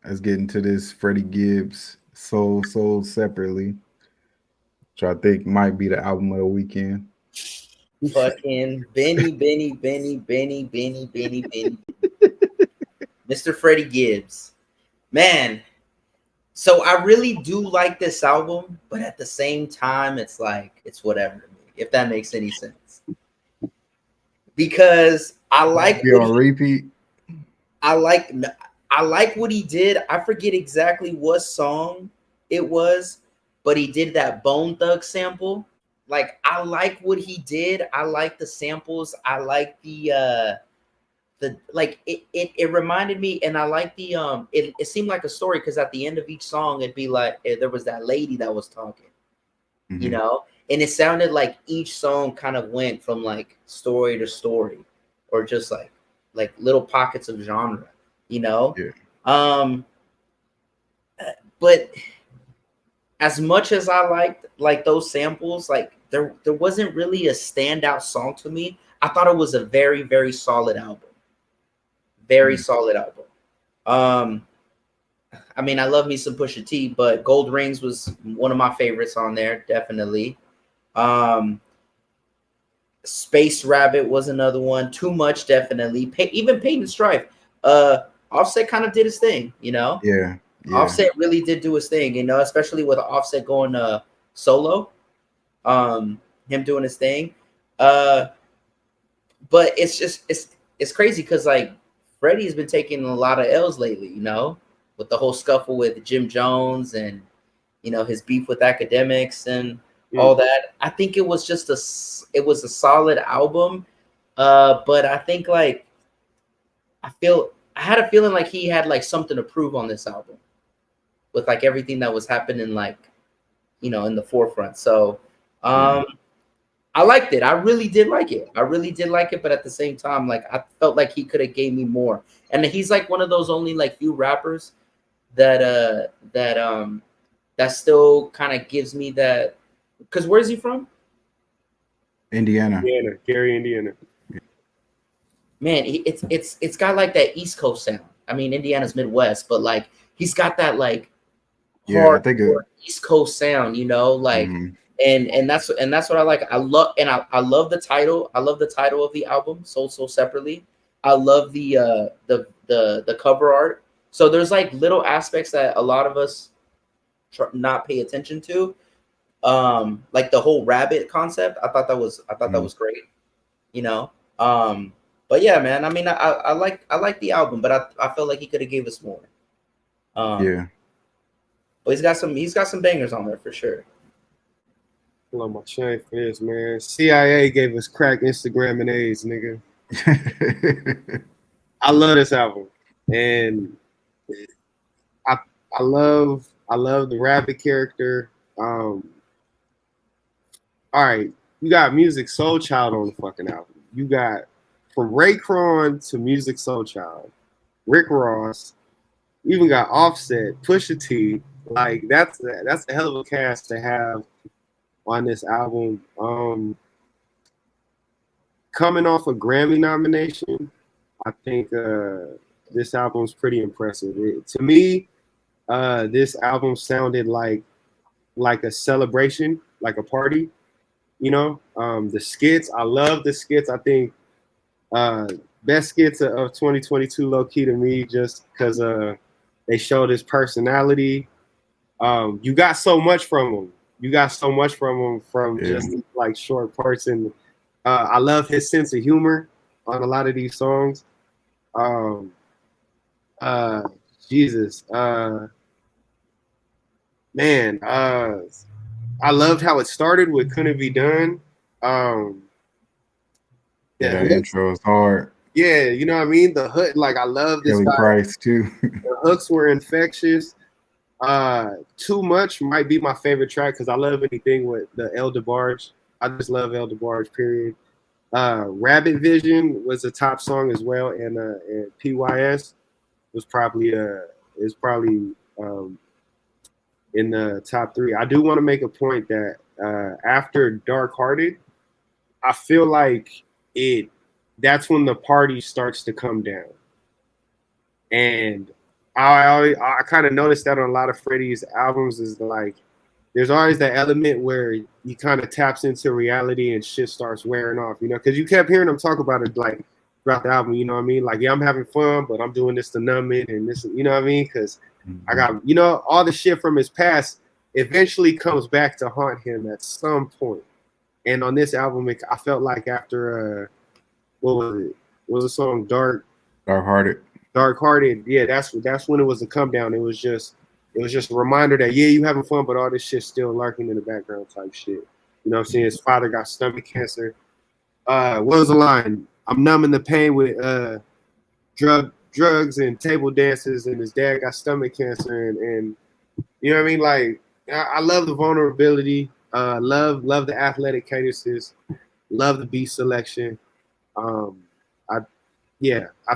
Let's get into this Freddie Gibbs Soul Separately, which I think might be the album of the weekend. Fucking Benny, Mr. Freddie Gibbs. Man, so I really do like this album, but at the same time, it's like, it's whatever to me, if that makes any sense. Because I like Be on repeat. I like what he did. I forget exactly what song it was, but he did that Bone Thug sample. Like, I like what he did. I like the samples. I like the like it reminded me, and I like the it seemed like a story, because at the end of each song it'd be like, there was that lady that was talking, you know, and it sounded like each song kind of went from like story to story, or just like little pockets of genre, you know. Yeah. But as much as I liked like those samples, like there wasn't really a standout song to me. I thought it was a very, very solid album. Very solid album. I mean, I love me some Pusha T, but Gold Rings was one of my favorites on there, definitely. Space Rabbit was another one. Too Much, definitely. Even Pain and Strife. Offset kind of did his thing, you know. Yeah. Offset really did do his thing, you know, especially with Offset going solo. Him doing his thing. But it's just it's crazy, because like Freddie's been taking a lot of L's lately, you know, with the whole scuffle with Jim Jones, and you know, his beef with academics and all that. I think it was just a solid album. But I think like I had a feeling like he had like something to prove on this album, with like everything that was happening, like, you know, in the forefront. So I liked it. I really did like it. But at the same time, like, I felt like he could have gave me more. And he's like one of those only like few rappers that still kind of gives me that. Because where's he from? Indiana, Gary, Indiana. Man, it's got like that East Coast sound. I mean, Indiana's Midwest, but like he's got that like hard East Coast sound, you know, like. And that's what I like. I love the title. I love the title of the album, Soul Separately. I love the cover art. So there's like little aspects that a lot of us not pay attention to, like the whole rabbit concept. I thought that was great, you know. But yeah, man. I mean, I like the album, but I felt like he could have gave us more. But he's got some bangers on there for sure. Pull on my chain for this, man. CIA gave us crack, Instagram, and AIDS, nigga. I love this album, and I love the rabbit character. All right, you got Music Soul Child on the fucking album. You got from Raekwon to Music Soul Child, Rick Ross. You even got Offset, Pusha T. Like that's a hell of a cast to have on this album. Coming off a Grammy nomination, I think this album's pretty impressive. To me, this album sounded like a celebration, like a party. You know, the skits. I love the skits. I think best skits of 2022, low key to me, just because they showed his personality. You got so much from him. Just like short parts, and I love his sense of humor on a lot of these songs. Jesus, man, I loved how it started with "Couldn't Be Done." That intro is hard. Yeah, you know what I mean. The hook, like I love this guy. Price too. The hooks were infectious. Too Much might be my favorite track because I love anything with the El DeBarge. I just love El DeBarge, period. Rabbit Vision was a top song as well, and PYS was probably in the top 3. I do want to make a point that after Dark Hearted, I feel like that's when the party starts to come down. And I kind of noticed that on a lot of Freddie's albums is like there's always that element where he kind of taps into reality and shit starts wearing off, you know, because you kept hearing him talk about it like throughout the album, you know what I mean? Like, yeah, I'm having fun, but I'm doing this to numb it and this, you know what I mean? Because I got, you know, all the shit from his past eventually comes back to haunt him at some point. And on this album, I felt like after what was it? What was the song Dark Hearted. Dark Hearted? Yeah, that's when it was a come down. It was just a reminder that yeah, you having fun, but all this shit's still lurking in the background type shit. You know what I'm saying? His father got stomach cancer. What was the line? I'm numbing the pain with drugs and table dances, and his dad got stomach cancer, and you know what I mean? Like I love the vulnerability. Love the athletic cadences. Love the beat selection. I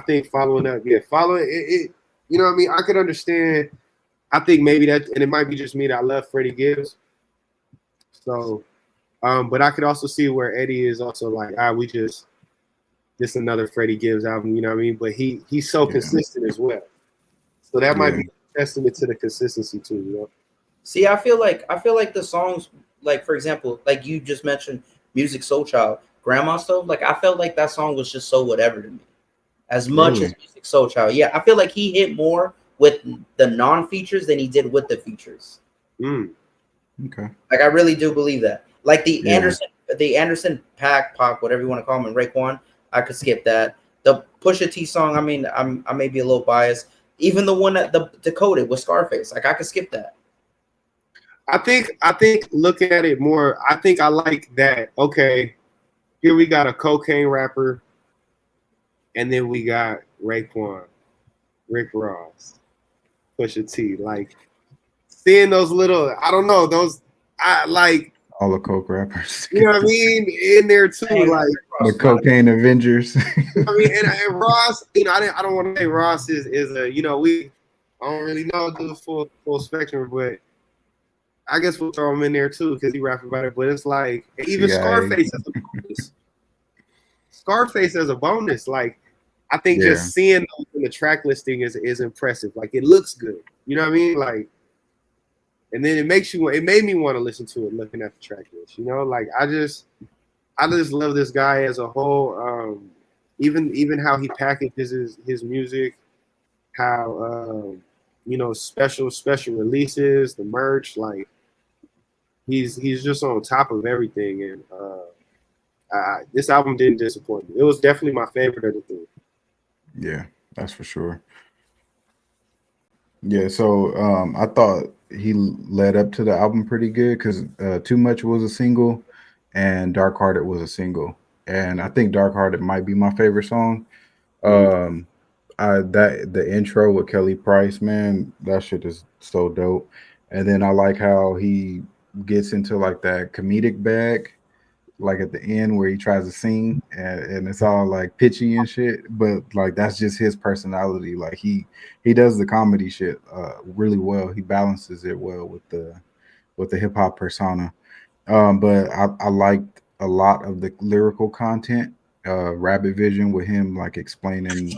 think following up, following it. You know what I mean? I could understand. I think maybe that, and it might be just me that I love Freddie Gibbs. So, but I could also see where Eddie is also like, we just this another Freddie Gibbs album. You know what I mean? But he's so consistent as well. So that might be a testament to the consistency too. You know? See, I feel like the songs, like for example, like you just mentioned, Music Soul Child, Grandma Stove. Like I felt like that song was just so whatever to me, as much as Music Soul Child. Yeah, I feel like he hit more with the non-features than he did with the features. Okay. Like I really do believe that. Like the Anderson Paak, whatever you want to call him, and Raekwon, I could skip that. The Pusha T song, I mean, I may be a little biased. Even the one that the Decoded with Scarface, like I could skip that. I think looking at it more, I think I like that. Okay, here we got a cocaine rapper, and then we got Raekwon, Rick Ross, Pusha T. Like seeing those little, I don't know, those I like all the coke rappers. You know what I mean? In there too, like the cocaine Avengers. You know what I mean? And Ross, you know, I don't want to say Ross is a, you know, I don't really know the full spectrum, but I guess we'll throw him in there too because he rapping about it. But it's like even Scarface as a bonus. Scarface as a bonus, like I think just seeing those in the track listing is impressive. Like it looks good. You know what I mean? Like, and then it made me want to listen to it looking at the track list. You know, like I just love this guy as a whole. Even how he packages his music, how you know, special releases, the merch, like he's just on top of everything. And this album didn't disappoint me. It was definitely my favorite of the three. Yeah, that's for sure. Yeah, so I thought he led up to the album pretty good because Too Much was a single and Dark Hearted was a single. And I think Dark Hearted might be my favorite song. The intro with Kelly Price, man, that shit is so dope. And then I like how he gets into like that comedic bag, like at the end where he tries to sing and it's all like pitchy and shit, but like that's just his personality. Like he does the comedy shit really well. He balances it well with the hip hop persona. But I liked a lot of the lyrical content. Rabbit Vision with him like explaining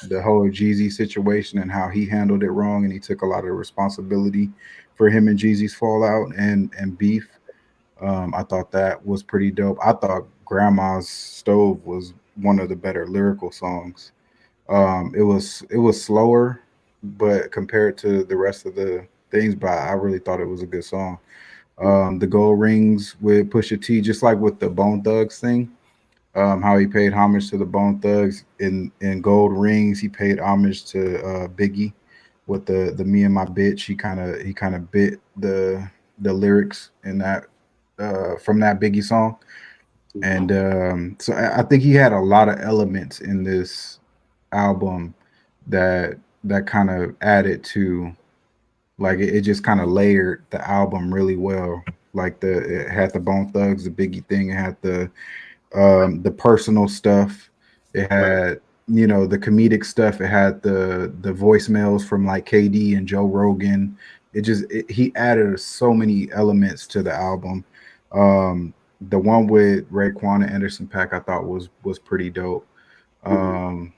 the whole Jeezy situation and how he handled it wrong, and he took a lot of responsibility for him and Jeezy's fallout and beef. I thought that was pretty dope. I thought Grandma's Stove was one of the better lyrical songs. It was slower, but compared to the rest of the things, but I really thought it was a good song. The Gold Rings with Pusha T, just like with the Bone Thugs thing, how he paid homage to the Bone Thugs in Gold Rings. He paid homage to Biggie with the Me and My Bitch. He kind of bit the lyrics in that from that Biggie song. And so I think he had a lot of elements in this album that kind of added to, like it just kind of layered the album really well. Like it had the Bone Thugs, the Biggie thing, it had the personal stuff, it had you know the comedic stuff, it had the voicemails from like KD and Joe Rogan. He added so many elements to the album. The one with Raekwon and Anderson Paak I thought was pretty dope. Not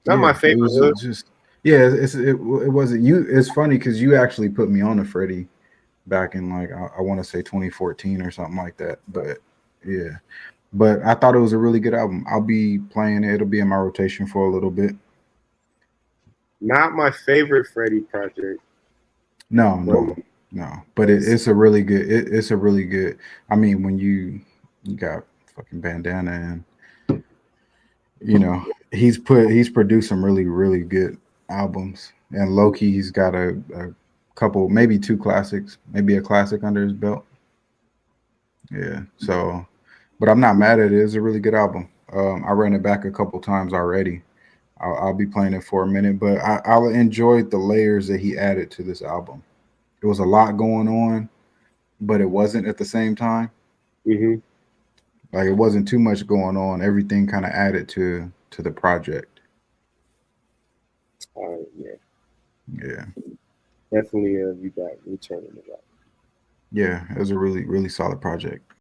my favorite. Yeah, it wasn't you. It's funny because you actually put me on to Freddie back in like I want to say 2014 or something like that. But yeah, but I thought it was a really good album. I'll be playing it. It'll be in my rotation for a little bit. Not my favorite Freddie project, No, but no, no. But it's a really good. It's a really good. I mean, when you got fucking bandana and he's produced some really good albums. And Loki, he's got a couple, maybe two classics, maybe a classic under his belt. Yeah. So, but I'm not mad at it. It's a really good album. I ran it back a couple times already. I'll be playing it for a minute, but I'll enjoy the layers that he added to this album. It was a lot going on, but it wasn't at the same time. mm-hmm. Like it wasn't too much going on. Everything kind of added to the project. Yeah, Yeah. definitely. You got returning to that. Yeah, it was a really solid project.